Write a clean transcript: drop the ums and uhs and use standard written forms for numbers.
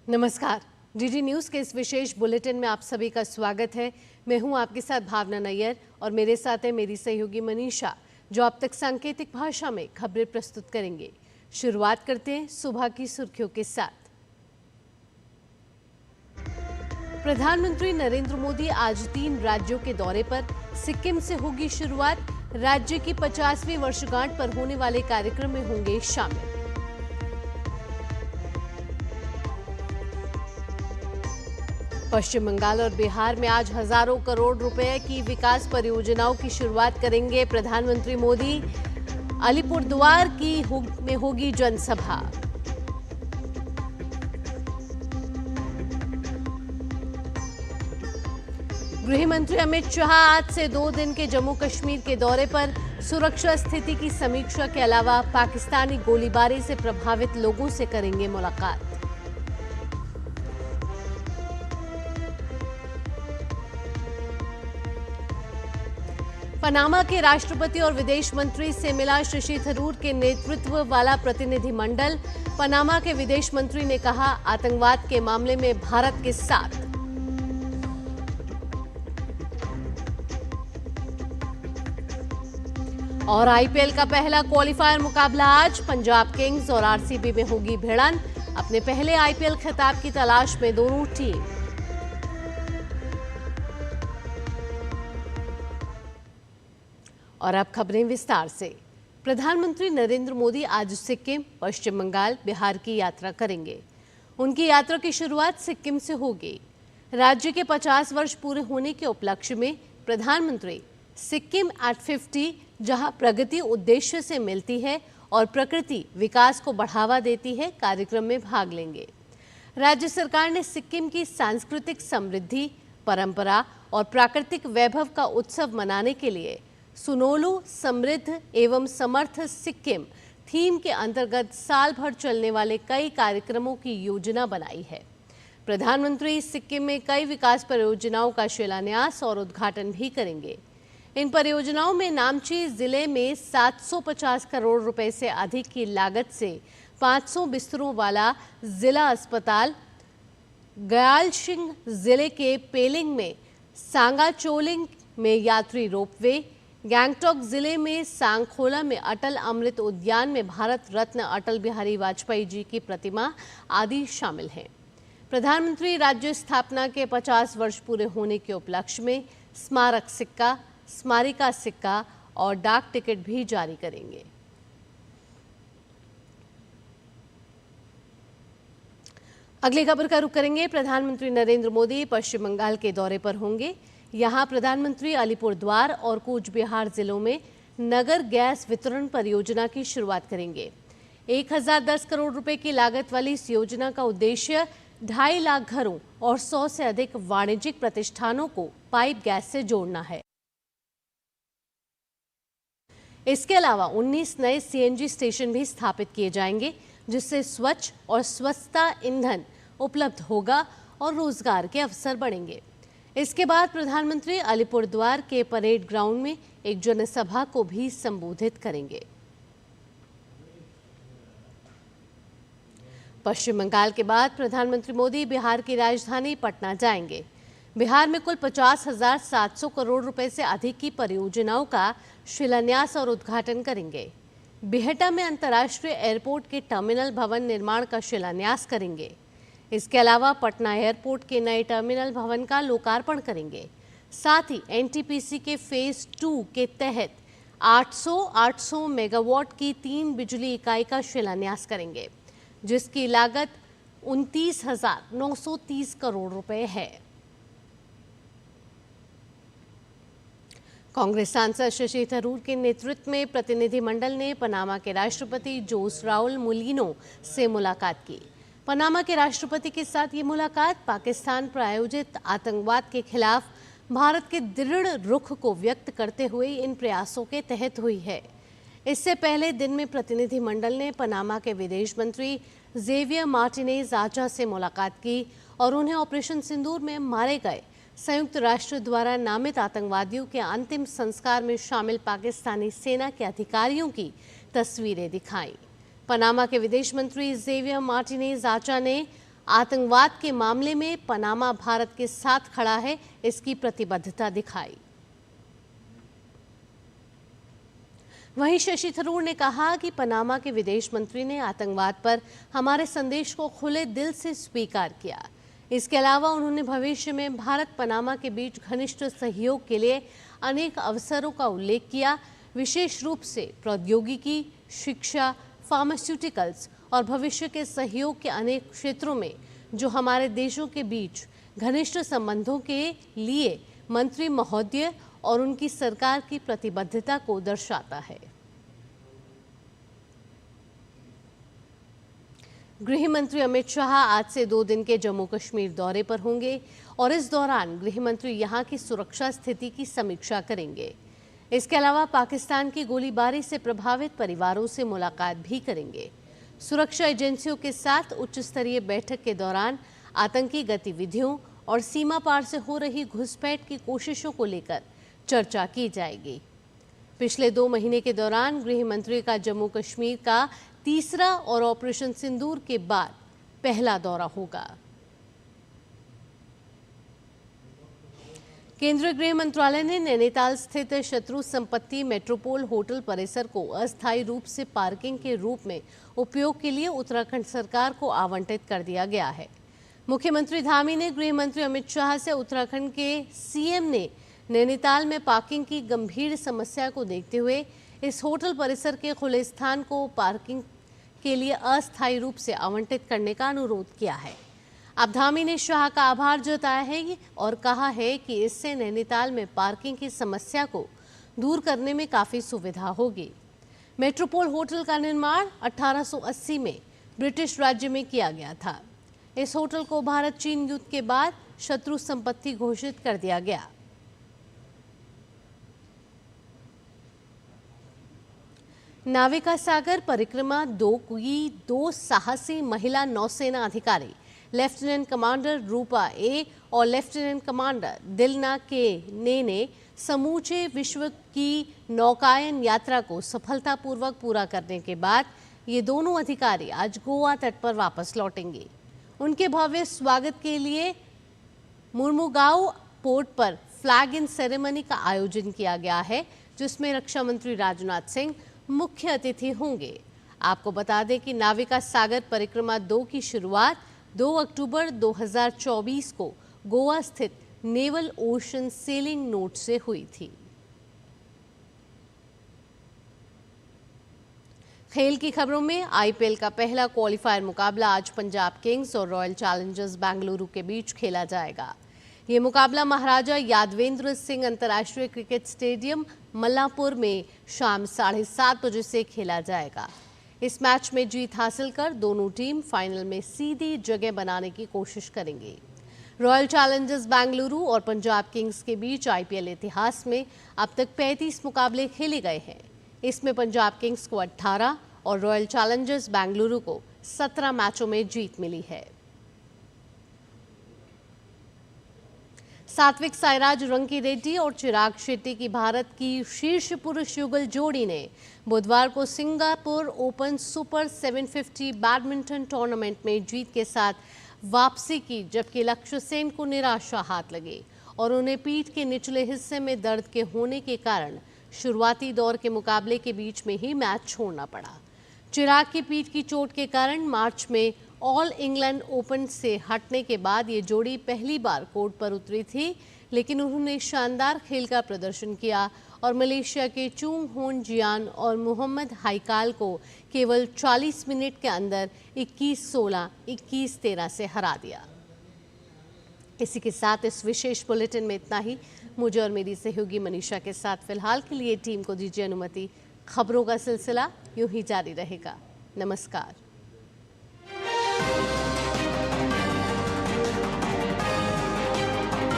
नमस्कार, DD news के इस विशेष बुलेटिन में आप सभी का स्वागत है। मैं हूं आपके साथ भावना नैयर और मेरे साथ है मेरी सहयोगी मनीषा, जो अब तक सांकेतिक भाषा में खबरें प्रस्तुत करेंगे। शुरुआत करते हैं सुबह की सुर्खियों के साथ। प्रधानमंत्री नरेंद्र मोदी आज 3 राज्यों के दौरे पर। सिक्किम से होगी शुरुआत। राज्य की 50वीं वर्षगांठ पर होने वाले कार्यक्रम में होंगे शामिल। पश्चिम बंगाल और बिहार में आज हजारों करोड़ रुपए की विकास परियोजनाओं की शुरुआत करेंगे प्रधानमंत्री मोदी। अलीपुरद्वार में होगी जनसभा। गृह मंत्री अमित शाह आज से 2 दिन के जम्मू कश्मीर के दौरे पर। सुरक्षा स्थिति की समीक्षा के अलावा पाकिस्तानी गोलीबारी से प्रभावित लोगों से करेंगे मुलाकात। पनामा के राष्ट्रपति और विदेश मंत्री से मिला शशि थरूर के नेतृत्व वाला प्रतिनिधिमंडल। पनामा के विदेश मंत्री ने कहा, आतंकवाद के मामले में भारत के साथ। और आईपीएल का पहला क्वालिफायर मुकाबला आज। पंजाब किंग्स और आरसीबी में होगी भिड़ंत। अपने पहले आईपीएल खिताब की तलाश में दोनों टीम। और अब खबरें विस्तार से। प्रधानमंत्री नरेंद्र मोदी आज सिक्किम, पश्चिम बंगाल, बिहार की यात्रा करेंगे। उनकी यात्रा की शुरुआत सिक्किम से होगी। राज्य के 50 वर्ष पूरे होने के उपलक्ष्य में प्रधानमंत्री सिक्किम एट 50, जहां प्रगति उद्देश्य से मिलती है और प्रकृति विकास को बढ़ावा देती है, कार्यक्रम में भाग लेंगे। राज्य सरकार ने सिक्किम की सांस्कृतिक समृद्धि, परंपरा और प्राकृतिक वैभव का उत्सव मनाने के लिए सुनोलू समृद्ध एवं समर्थ सिक्किम थीम के अंतर्गत साल भर चलने वाले कई कार्यक्रमों की योजना बनाई है। प्रधानमंत्री सिक्किम में कई विकास परियोजनाओं का शिलान्यास और उद्घाटन भी करेंगे। इन परियोजनाओं में नामची जिले में 750 करोड़ रुपए से अधिक की लागत से 500 बिस्तरों वाला जिला अस्पताल, गयालशिंग जिले के पेलिंग में सांगाचोलिंग में यात्री रोपवे, गैंगटॉक जिले में सांगखोला में अटल अमृत उद्यान में भारत रत्न अटल बिहारी वाजपेयी जी की प्रतिमा आदि शामिल हैं। प्रधानमंत्री राज्य स्थापना के 50 वर्ष पूरे होने के उपलक्ष्य में स्मारक सिक्का, स्मारिका सिक्का और डाक टिकट भी जारी करेंगे। अगली खबर का रुख करेंगे। प्रधानमंत्री नरेंद्र मोदी पश्चिम बंगाल के दौरे पर होंगे। यहां प्रधानमंत्री अलीपुरद्वार और कूच बिहार जिलों में नगर गैस वितरण परियोजना की शुरुआत करेंगे। 1010 करोड़ रुपए की लागत वाली इस योजना का उद्देश्य 2.5 लाख घरों और 100 से अधिक वाणिज्यिक प्रतिष्ठानों को पाइप गैस से जोड़ना है। इसके अलावा 19 नए सीएनजी स्टेशन भी स्थापित किए जाएंगे, जिससे स्वच्छ और सस्ता ईंधन उपलब्ध होगा और रोजगार के अवसर बढ़ेंगे। इसके बाद प्रधानमंत्री अलीपुरद्वार के परेड ग्राउंड में एक जनसभा को भी संबोधित करेंगे। पश्चिम बंगाल के बाद प्रधानमंत्री मोदी बिहार की राजधानी पटना जाएंगे। बिहार में कुल 50,700 करोड़ रुपए से अधिक की परियोजनाओं का शिलान्यास और उद्घाटन करेंगे। बिहटा में अंतर्राष्ट्रीय एयरपोर्ट के टर्मिनल भवन निर्माण का शिलान्यास करेंगे। इसके अलावा पटना एयरपोर्ट के नए टर्मिनल भवन का लोकार्पण करेंगे। साथ ही एनटीपीसी के फेज 2 के तहत 800 मेगावाट की 3 बिजली इकाई का शिलान्यास करेंगे, जिसकी लागत 29,930 करोड़ रुपए है। कांग्रेस सांसद शशि थरूर के नेतृत्व में प्रतिनिधिमंडल ने पनामा के राष्ट्रपति जोस राउल मुलिनो से मुलाकात की। पनामा के राष्ट्रपति के साथ ये मुलाकात पाकिस्तान प्रायोजित आतंकवाद के खिलाफ भारत के दृढ़ रुख को व्यक्त करते हुए इन प्रयासों के तहत हुई है। इससे पहले दिन में प्रतिनिधिमंडल ने पनामा के विदेश मंत्री जेवियर मार्टिनेज आचा से मुलाकात की और उन्हें ऑपरेशन सिंदूर में मारे गए संयुक्त राष्ट्र द्वारा नामित आतंकवादियों के अंतिम संस्कार में शामिल पाकिस्तानी सेना के अधिकारियों की तस्वीरें दिखाई। पनामा के विदेश मंत्री जेवियर मार्टिनेज आचा ने आतंकवाद के मामले में पनामा भारत के साथ खड़ा है, इसकी प्रतिबद्धता दिखाई। वहीं शशि थरूर ने कहा कि पनामा के विदेश मंत्री ने आतंकवाद पर हमारे संदेश को खुले दिल से स्वीकार किया। इसके अलावा उन्होंने भविष्य में भारत पनामा के बीच घनिष्ठ सहयोग के लिए अनेक अवसरों का उल्लेख किया, विशेष रूप से प्रौद्योगिकी, शिक्षा, फार्मास्यूटिकल्स और भविष्य के सहयोग के अनेक क्षेत्रों में जो हमारे देशों के बीच घनिष्ठ संबंधों के लिए मंत्री महोदय और उनकी सरकार की प्रतिबद्धता को दर्शाता है। गृह मंत्री अमित शाह आज से 2 दिन के जम्मू कश्मीर दौरे पर होंगे और इस दौरान गृह मंत्री यहां की सुरक्षा स्थिति की समीक्षा करेंगे। इसके अलावा पाकिस्तान की गोलीबारी से प्रभावित परिवारों से मुलाकात भी करेंगे। सुरक्षा एजेंसियों के साथ उच्च स्तरीय बैठक के दौरान आतंकी गतिविधियों और सीमा पार से हो रही घुसपैठ की कोशिशों को लेकर चर्चा की जाएगी। पिछले 2 महीने के दौरान गृह मंत्री का जम्मू कश्मीर का तीसरा और ऑपरेशन सिंदूर के बाद पहला दौरा होगा। केंद्रीय गृह मंत्रालय ने नैनीताल स्थित शत्रु संपत्ति मेट्रोपोल होटल परिसर को अस्थायी रूप से पार्किंग के रूप में उपयोग के लिए उत्तराखंड सरकार को आवंटित कर दिया गया है। मुख्यमंत्री धामी ने गृह मंत्री अमित शाह से उत्तराखंड के सीएम ने नैनीताल में पार्किंग की गंभीर समस्या को देखते हुए इस होटल परिसर के खुले स्थान को पार्किंग के लिए अस्थायी रूप से आवंटित करने का अनुरोध किया है। अब धामी ने शाह का आभार जताया है और कहा है कि इससे नैनीताल में पार्किंग की समस्या को दूर करने में काफी सुविधा होगी। मेट्रोपोल होटल का निर्माण 1880 में ब्रिटिश राज्य में किया गया था। इस होटल को भारत चीन युद्ध के बाद शत्रु संपत्ति घोषित कर दिया गया। नाविका सागर परिक्रमा 2 की 2 साहसी महिला नौसेना अधिकारी लेफ्टिनेंट कमांडर रूपा ए और लेफ्टिनेंट कमांडर दिलना के ने समूचे विश्व की नौकायन यात्रा को सफलतापूर्वक पूरा करने के बाद ये दोनों अधिकारी आज गोवा तट पर वापस लौटेंगे। उनके भव्य स्वागत के लिए मुर्मुगांव पोर्ट पर फ्लैग इन सेरेमनी का आयोजन किया गया है, जिसमें रक्षा मंत्री राजनाथ सिंह मुख्य अतिथि होंगे। आपको बता दें कि नाविका सागर परिक्रमा 2 की शुरुआत 2 अक्टूबर 2024 को गोवा स्थित नेवल ओशन सेलिंग नोट से हुई थी। खेल की खबरों में आईपीएल का पहला क्वालिफायर मुकाबला आज पंजाब किंग्स और रॉयल चैलेंजर्स बेंगलुरु के बीच खेला जाएगा। ये मुकाबला महाराजा यादवेंद्र सिंह अंतर्राष्ट्रीय क्रिकेट स्टेडियम मल्लापुर में शाम 7:30 बजे से खेला जाएगा। इस मैच में जीत हासिल कर दोनों टीम फाइनल में सीधी जगह बनाने की कोशिश करेंगे। रॉयल चैलेंजर्स बेंगलुरु और पंजाब किंग्स के बीच आईपीएल इतिहास में अब तक 35 मुकाबले खेले गए हैं। इसमें पंजाब किंग्स को 18 और रॉयल चैलेंजर्स बेंगलुरु को 17 मैचों में जीत मिली है। सात्विक साईराज रंकीरेड्डी और चिराग शेट्टी की भारत की शीर्ष पुरुष युगल जोड़ी ने बुधवार को Singapore open super 750 badminton tournament में जीत के साथ वापसी की, जबकि लक्ष्य सेन को निराशा हाथ लगी और उन्हें पीठ के निचले हिस्से में दर्द के होने के कारण शुरुआती दौर के मुकाबले के बीच में ही मैच छोड़ना पड़ा। चिराग की पीठ की चोट के कारण मार्च में ऑल इंग्लैंड ओपन से हटने के बाद ये जोड़ी पहली बार कोर्ट पर उतरी थी, लेकिन उन्होंने शानदार खेल का प्रदर्शन किया और मलेशिया के चूंग होन जियान और मोहम्मद हाइकाल को केवल 40 मिनट के अंदर 21-16, 21-13 से हरा दिया। इसी के साथ इस विशेष बुलेटिन में इतना ही। मुझे और मेरी सहयोगी मनीषा के साथ फिलहाल के लिए टीम को दीजिए अनुमति। खबरों का सिलसिला यूं ही जारी रहेगा। नमस्कार।